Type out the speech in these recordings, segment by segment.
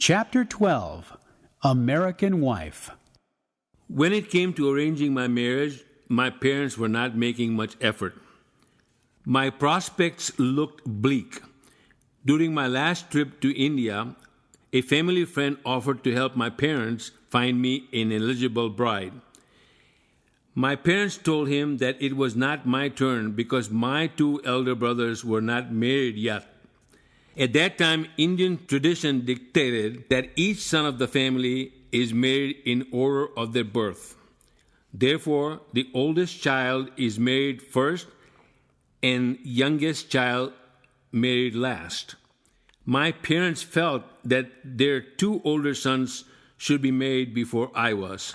Chapter 12, American Wife. When it came to arranging my marriage, my parents were not making much effort. My prospects looked bleak. During my last trip to India, a family friend offered to help my parents find me an eligible bride. My parents told him that it was not my turn because my two elder brothers were not married yet. At that time, Indian tradition dictated that each son of the family is married in order of their birth. Therefore, the oldest child is married first and youngest child married last. My parents felt that their two older sons should be married before I was.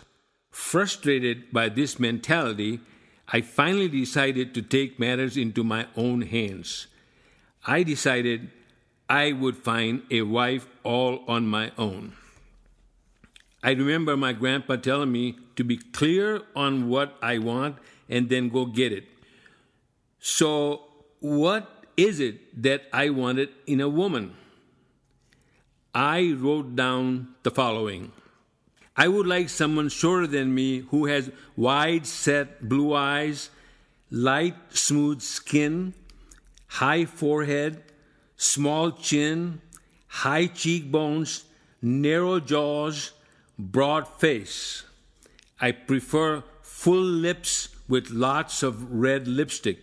Frustrated by this mentality, I finally decided to take matters into my own hands. I decided I would find a wife all on my own. I remember my grandpa telling me to be clear on what I want and then go get it. So, what is it that I wanted in a woman? I wrote down the following. I would like someone shorter than me who has wide-set blue eyes, light, smooth skin, high forehead, small chin, high cheekbones, narrow jaws, broad face. I prefer full lips with lots of red lipstick.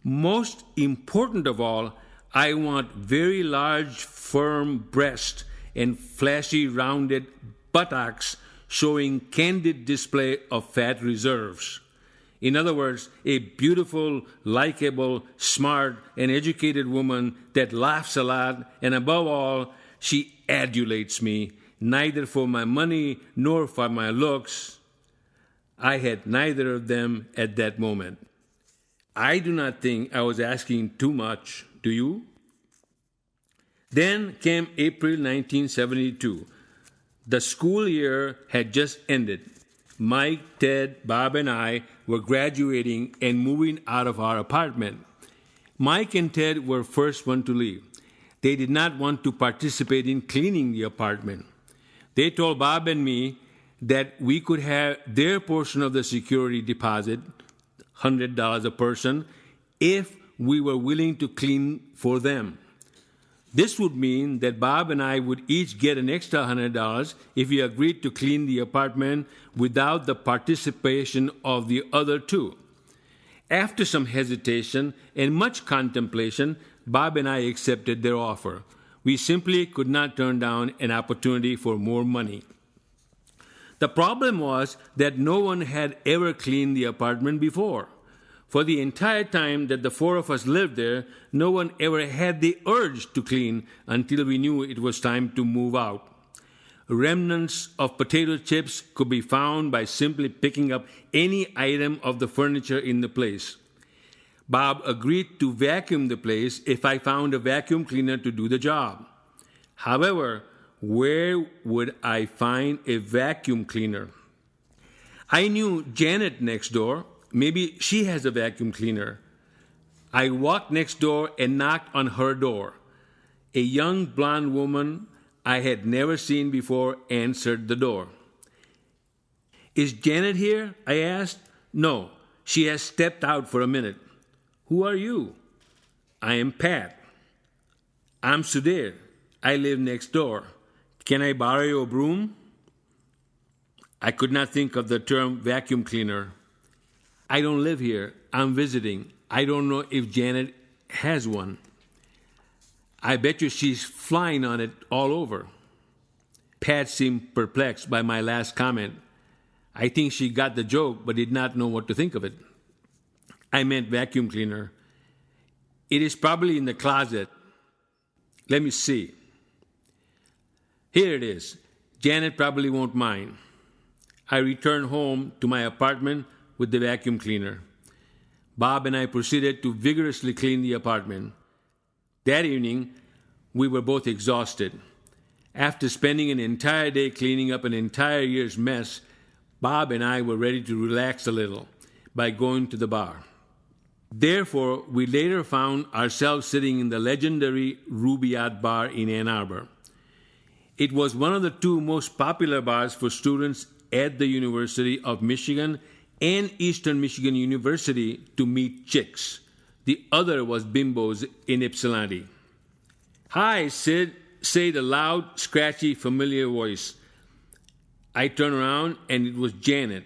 Most important of all, I want very large, firm breasts and flashy, rounded buttocks showing candid display of fat reserves. In other words, a beautiful, likable, smart, and educated woman that laughs a lot, and above all, she adulates me, neither for my money nor for my looks. I had neither of them at that moment. I do not think I was asking too much, do you? Then came April 1972. The school year had just ended. Mike, Ted, Bob, and I were graduating and moving out of our apartment. Mike and Ted were first one to leave. They did not want to participate in cleaning the apartment. They told Bob and me that we could have their portion of the security deposit, $100 a person, if we were willing to clean for them. This would mean that Bob and I would each get an extra $100 if we agreed to clean the apartment without the participation of the other two. After some hesitation and much contemplation, Bob and I accepted their offer. We simply could not turn down an opportunity for more money. The problem was that no one had ever cleaned the apartment before. For the entire time that the four of us lived there, no one ever had the urge to clean until we knew it was time to move out. Remnants of potato chips could be found by simply picking up any item of the furniture in the place. Bob agreed to vacuum the place if I found a vacuum cleaner to do the job. However, where would I find a vacuum cleaner? I knew Janet next door. Maybe she has a vacuum cleaner. I walked next door and knocked on her door. A young blonde woman I had never seen before answered the door. "Is Janet here?" I asked. "No, she has stepped out for a minute." "Who are you?" "I am Pat." "I'm Sudhir. I live next door. Can I borrow your broom?" I could not think of the term vacuum cleaner. "I don't live here. I'm visiting. I don't know if Janet has one." "I bet you she's flying on it all over." Pat seemed perplexed by my last comment. I think she got the joke but did not know what to think of it. I meant vacuum cleaner. "It is probably in the closet. Let me see. Here it is. Janet probably won't mind." I returned home to my apartment with the vacuum cleaner. Bob and I proceeded to vigorously clean the apartment. That evening, we were both exhausted. After spending an entire day cleaning up an entire year's mess, Bob and I were ready to relax a little by going to the bar. Therefore, we later found ourselves sitting in the legendary Rubaiyat Bar in Ann Arbor. It was one of the two most popular bars for students at the University of Michigan and Eastern Michigan University to meet chicks. The other was Bimbo's in Ypsilanti. "Hi, Sid," said a loud, scratchy, familiar voice. I turned around and it was Janet.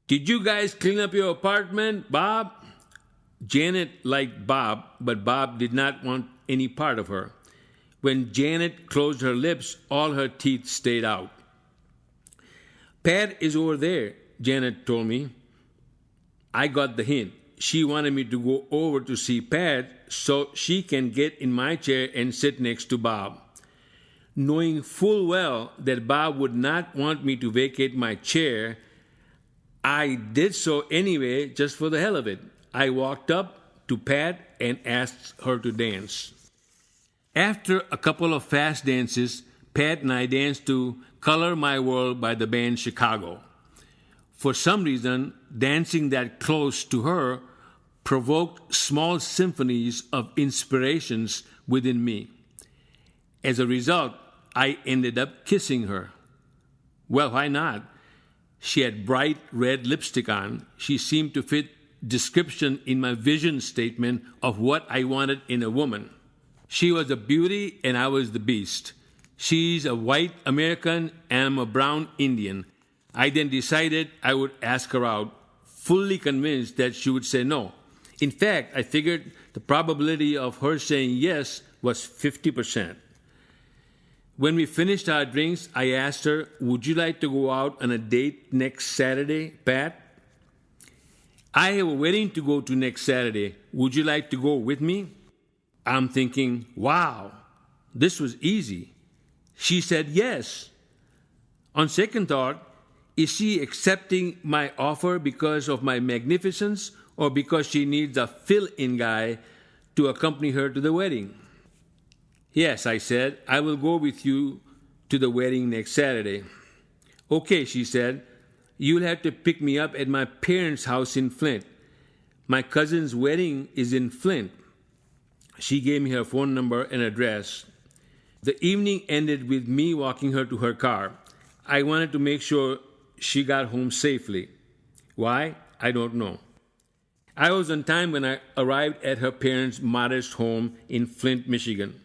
"Did you guys clean up your apartment, Bob?" Janet liked Bob, but Bob did not want any part of her. When Janet closed her lips, all her teeth stayed out. "Pat is over there," Janet told me. I got the hint. She wanted me to go over to see Pat so she can get in my chair and sit next to Bob. Knowing full well that Bob would not want me to vacate my chair, I did so anyway, just for the hell of it. I walked up to Pat and asked her to dance. After a couple of fast dances, Pat and I danced to Color My World by the band Chicago. For some reason, dancing that close to her provoked small symphonies of inspirations within me. As a result, I ended up kissing her. Well, why not? She had bright red lipstick on. She seemed to fit description in my vision statement of what I wanted in a woman. She was a beauty and I was the beast. She's a white American and I'm a brown Indian. I then decided I would ask her out, fully convinced that she would say no. In fact, I figured the probability of her saying yes was 50%. When we finished our drinks, I asked her, "Would you like to go out on a date next Saturday, Pat?" "I have a wedding to go to next Saturday. Would you like to go with me?" I'm thinking, wow, this was easy. She said yes. On second thought, is she accepting my offer because of my magnificence or because she needs a fill-in guy to accompany her to the wedding? "Yes," I said, "I will go with you to the wedding next Saturday." "Okay," she said, "you'll have to pick me up at my parents' house in Flint. My cousin's wedding is in Flint." She gave me her phone number and address. The evening ended with me walking her to her car. I wanted to make sure she got home safely. Why? I don't know. I was on time when I arrived at her parents' modest home in Flint, Michigan,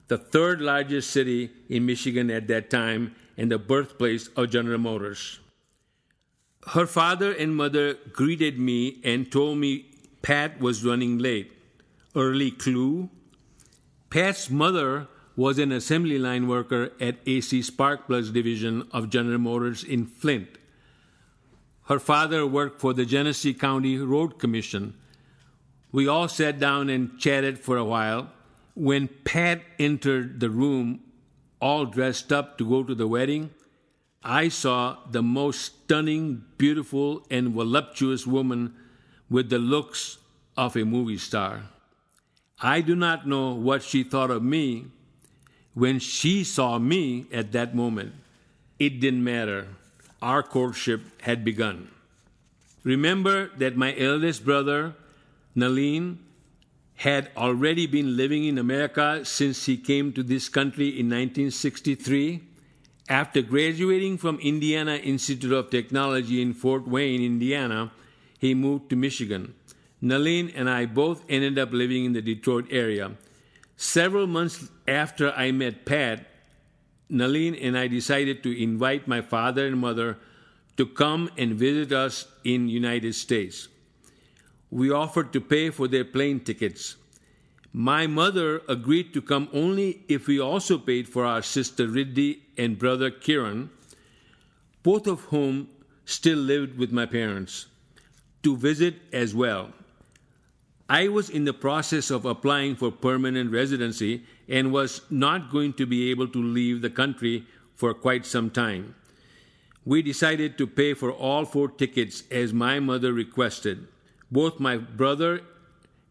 the third largest city in Michigan at that time and the birthplace of General Motors. Her father and mother greeted me and told me Pat was running late. Early clue? Pat's mother was an assembly line worker at AC Spark Plugs division of General Motors in Flint. Her father worked for the Genesee County Road Commission. We all sat down and chatted for a while. When Pat entered the room, all dressed up to go to the wedding, I saw the most stunning, beautiful, and voluptuous woman with the looks of a movie star. I do not know what she thought of me when she saw me at that moment. It didn't matter. Our courtship had begun. Remember that my eldest brother, Nalin, had already been living in America since he came to this country in 1963. After graduating from Indiana Institute of Technology in Fort Wayne, Indiana, he moved to Michigan. Nalin and I both ended up living in the Detroit area. Several months after I met Pat, Nalin and I decided to invite my father and mother to come and visit us in the United States. We offered to pay for their plane tickets. My mother agreed to come only if we also paid for our sister Riddhi and brother Kiran, both of whom still lived with my parents, to visit as well. I was in the process of applying for permanent residency and was not going to be able to leave the country for quite some time. We decided to pay for all 4 tickets as my mother requested. Both my brother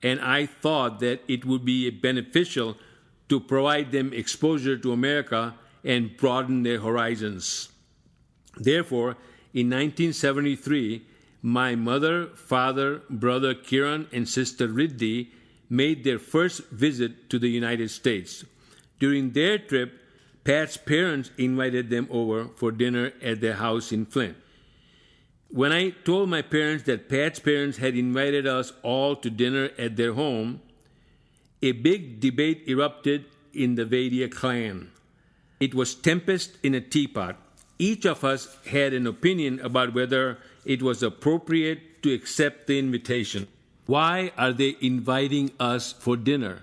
and I thought that it would be beneficial to provide them exposure to America and broaden their horizons. Therefore, in 1973, my mother, father, brother Kiran, and sister Riddhi made their first visit to the United States. During their trip, Pat's parents invited them over for dinner at their house in Flint. When I told my parents that Pat's parents had invited us all to dinner at their home, a big debate erupted in the Vadia clan. It was tempest in a teapot. Each of us had an opinion about whether it was appropriate to accept the invitation. Why are they inviting us for dinner?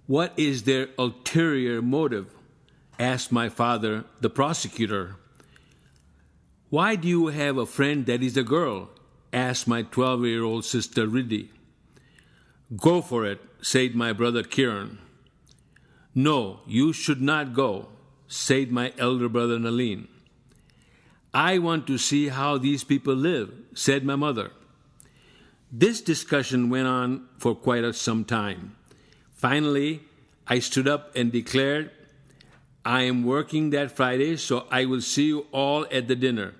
What is their ulterior motive? Asked my father, the prosecutor. Why do you have a friend that is a girl? Asked my 12-year-old sister Riddhi. Go for it, said my brother Kiran. No, you should not go, said my elder brother Nalin. I want to see how these people live, said my mother. This discussion went on for quite some time. Finally, I stood up and declared, I am working that Friday, so I will see you all at the dinner.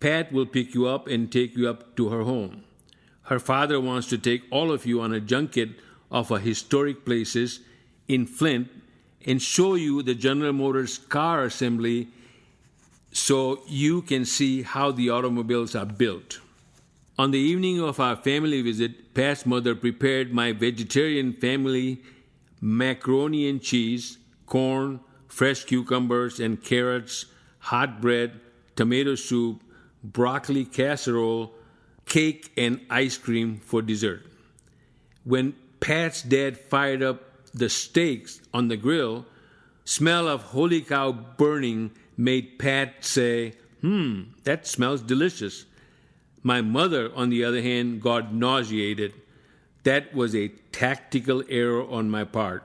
Pat will pick you up and take you up to her home. Her father wants to take all of you on a junket of historic places in Flint and show you the General Motors car assembly so you can see how the automobiles are built. On the evening of our family visit, Pat's mother prepared my vegetarian family macaroni and cheese, corn, fresh cucumbers and carrots, hot bread, tomato soup, broccoli casserole, cake, and ice cream for dessert. When Pat's dad fired up the steaks on the grill, smell of holy cow burning made Pat say, that smells delicious. My mother, on the other hand, got nauseated. That was a tactical error on my part.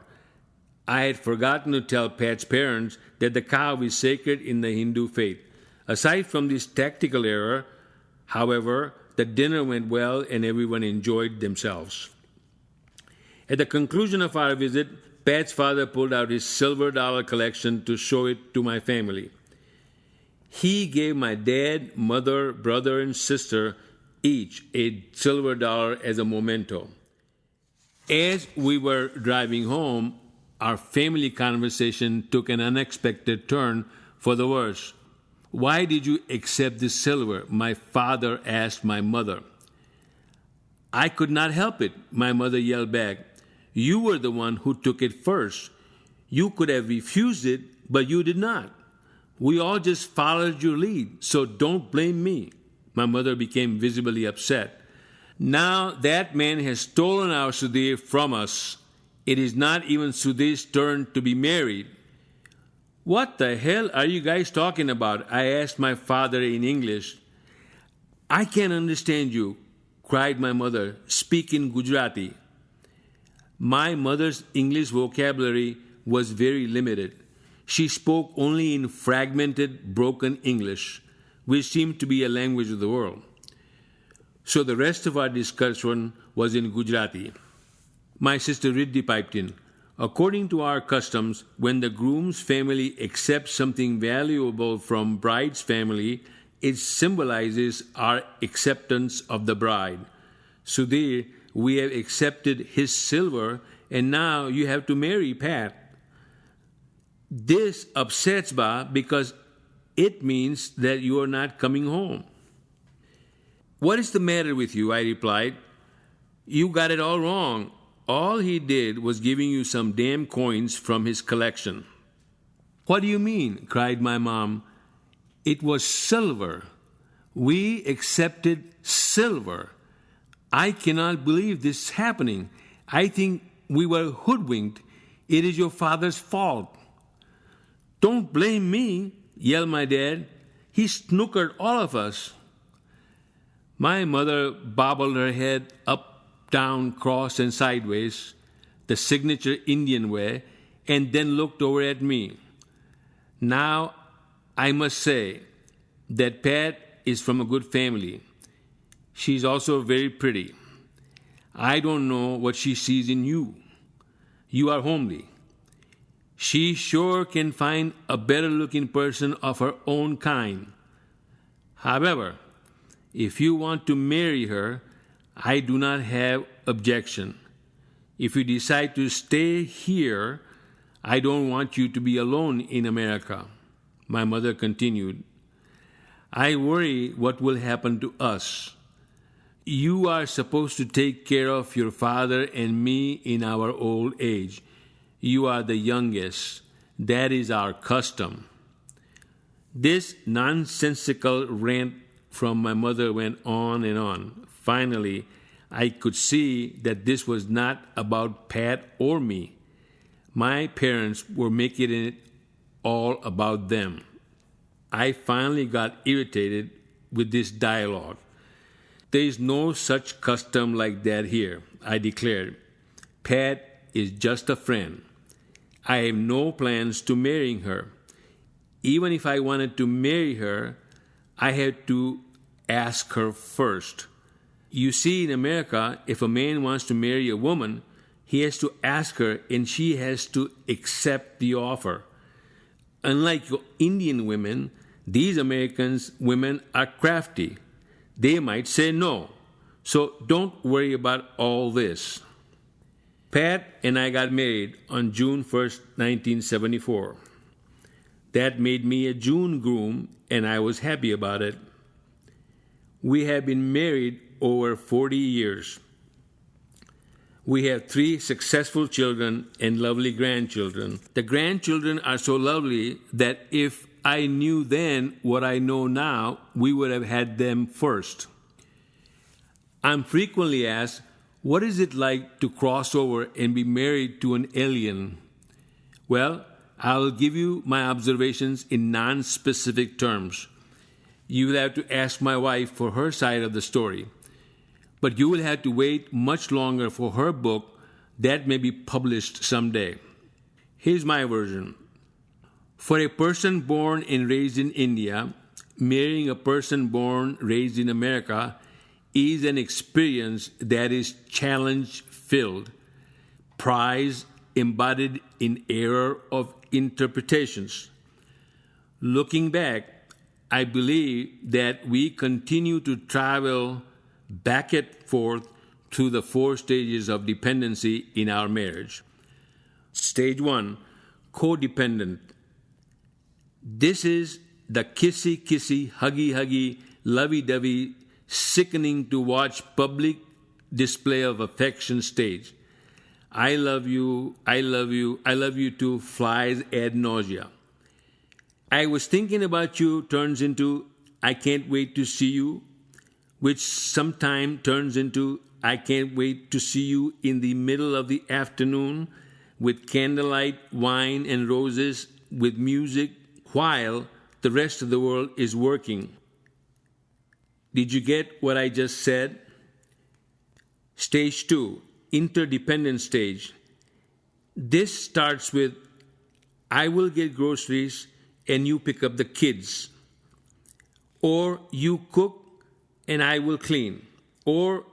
I had forgotten to tell Pat's parents that the cow is sacred in the Hindu faith. Aside from this tactical error, however, the dinner went well and everyone enjoyed themselves. At the conclusion of our visit, Pat's father pulled out his silver dollar collection to show it to my family. He gave my dad, mother, brother, and sister each a silver dollar as a memento. As we were driving home, our family conversation took an unexpected turn for the worse. Why did you accept this silver? My father asked my mother. I could not help it, my mother yelled back. You were the one who took it first. You could have refused it, but you did not. We all just followed your lead, so don't blame me. My mother became visibly upset. Now that man has stolen our Sudhir from us. It is not even Sudhir's turn to be married. What the hell are you guys talking about? I asked my father in English. I can't understand you, cried my mother. Speak in Gujarati. My mother's English vocabulary was very limited. She spoke only in fragmented, broken English, which seemed to be a language of the world. So the rest of our discussion was in Gujarati. My sister Riddhi piped in. According to our customs, when the groom's family accepts something valuable from bride's family, it symbolizes our acceptance of the bride. Sudhir, we have accepted his silver, and now you have to marry Pat. This upsets Ba because it means that you are not coming home. What is the matter with you? I replied. You got it all wrong. All he did was giving you some damn coins from his collection. What do you mean? Cried my mom. It was silver. We accepted silver. I cannot believe this is happening. I think we were hoodwinked. It is your father's fault. Don't blame me, yelled my dad. He snookered all of us. My mother bobbled her head up, down, cross, and sideways, the signature Indian way, and then looked over at me. Now, I must say that Pat is from a good family. She's also very pretty. I don't know what she sees in you. You are homely. She sure can find a better-looking person of her own kind. However, if you want to marry her, I do not have objection. If you decide to stay here, I don't want you to be alone in America. My mother continued, I worry what will happen to us. You are supposed to take care of your father and me in our old age. You are the youngest. That is our custom. This nonsensical rant from my mother went on and on. Finally, I could see that this was not about Pat or me. My parents were making it all about them. I finally got irritated with this dialogue. There is no such custom like that here, I declared. Pat is just a friend. I have no plans to marrying her. Even if I wanted to marry her, I had to ask her first. You see, in America, if a man wants to marry a woman, he has to ask her and she has to accept the offer. Unlike Indian women, these Americans women are crafty. They might say no. So don't worry about all this. Pat and I got married on June 1st, 1974. That made me a June groom, and I was happy about it. We have been married over 40 years. We have 3 successful children and lovely grandchildren. The grandchildren are so lovely that if I knew then what I know now, we would have had them first. I'm frequently asked, what is it like to cross over and be married to an alien? Well, I'll give you my observations in non-specific terms. You will have to ask my wife for her side of the story. But you will have to wait much longer for her book that may be published someday. Here's my version. For a person born and raised in India, marrying a person born, raised in America is an experience that is challenge-filled, prize embodied in error of interpretations. Looking back, I believe that we continue to travel back and forth through the 4 stages of dependency in our marriage. Stage 1, codependent. This is the kissy-kissy, huggy-huggy, lovey-dovey, sickening to watch public display of affection stage. I love you, I love you, I love you too flies ad nausea. I was thinking about you turns into I can't wait to see you, which sometime turns into I can't wait to see you in the middle of the afternoon with candlelight, wine, and roses with music while the rest of the world is working. Did you get what I just said? Stage 2, interdependent stage. This starts with I will get groceries and you pick up the kids. Or you cook and I will clean. Or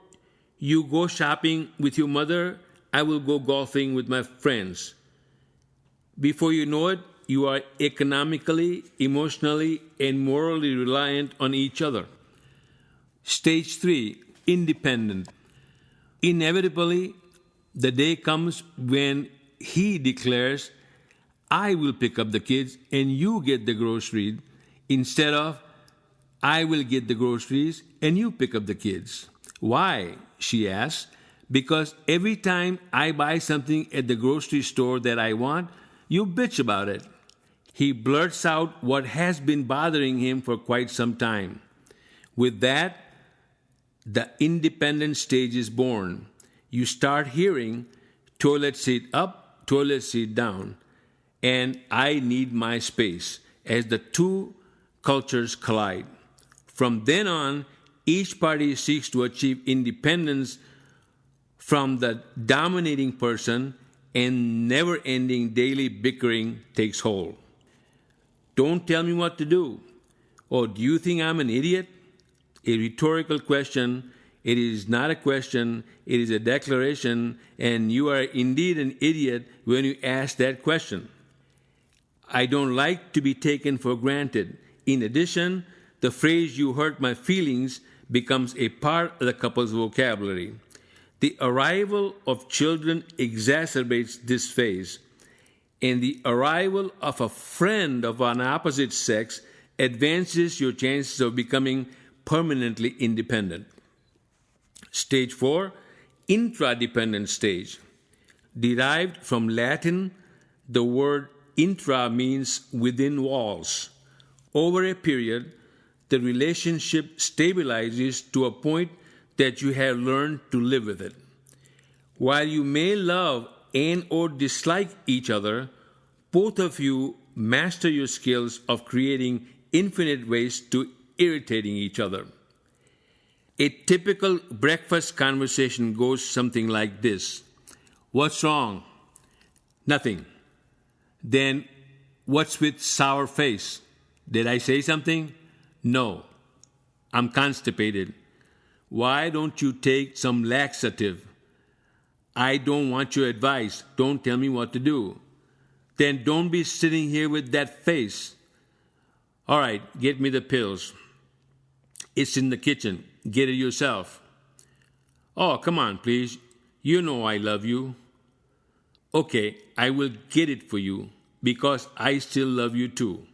you go shopping with your mother, I will go golfing with my friends. Before you know it, you are economically, emotionally, and morally reliant on each other. Stage 3, independent. Inevitably, the day comes when he declares, I will pick up the kids and you get the groceries, instead of, I will get the groceries and you pick up the kids. Why? She asks. Because every time I buy something at the grocery store that I want, you bitch about it. He blurts out what has been bothering him for quite some time. With that, the independent stage is born. You start hearing toilet seat up, toilet seat down, and I need my space as the 2 cultures collide. From then on, each party seeks to achieve independence from the dominating person, and never-ending daily bickering takes hold. Don't tell me what to do. Or do you think I'm an idiot? A rhetorical question. It is not a question, it is a declaration, and you are indeed an idiot when you ask that question. I don't like to be taken for granted. In addition, the phrase "you hurt my feelings" becomes a part of the couple's vocabulary. The arrival of children exacerbates this phase. and the arrival of a friend of an opposite sex advances your chances of becoming permanently independent. Stage 4, intradependent stage. Derived from Latin, the word intra means within walls. Over a period, the relationship stabilizes to a point that you have learned to live with it. While you may love and or dislike each other, both of you master your skills of creating infinite ways to irritating each other. A typical breakfast conversation goes something like this. What's wrong? Nothing. Then, what's with sour face? Did I say something? No. I'm constipated. Why don't you take some laxative? I don't want your advice. Don't tell me what to do. Then don't be sitting here with that face. All right, get me the pills. It's in the kitchen. Get it yourself. Oh, come on, please. You know I love you. Okay, I will get it for you because I still love you too,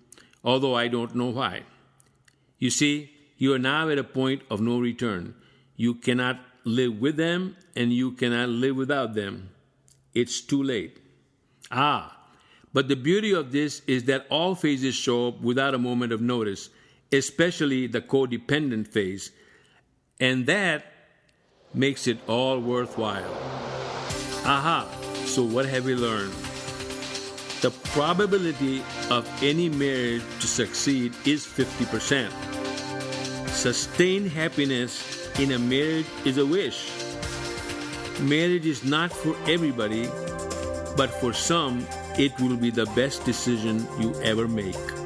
although I don't know why. You see, you are now at a point of no return. You cannot live with them and you cannot live without them. It's too late. But the beauty of this is that all phases show up without a moment of notice, especially the codependent phase, and that makes it all worthwhile. So what have we learned? The probability of any marriage to succeed is 50%. Sustained happiness in a marriage is a wish. Marriage is not for everybody, but for some, it will be the best decision you ever make.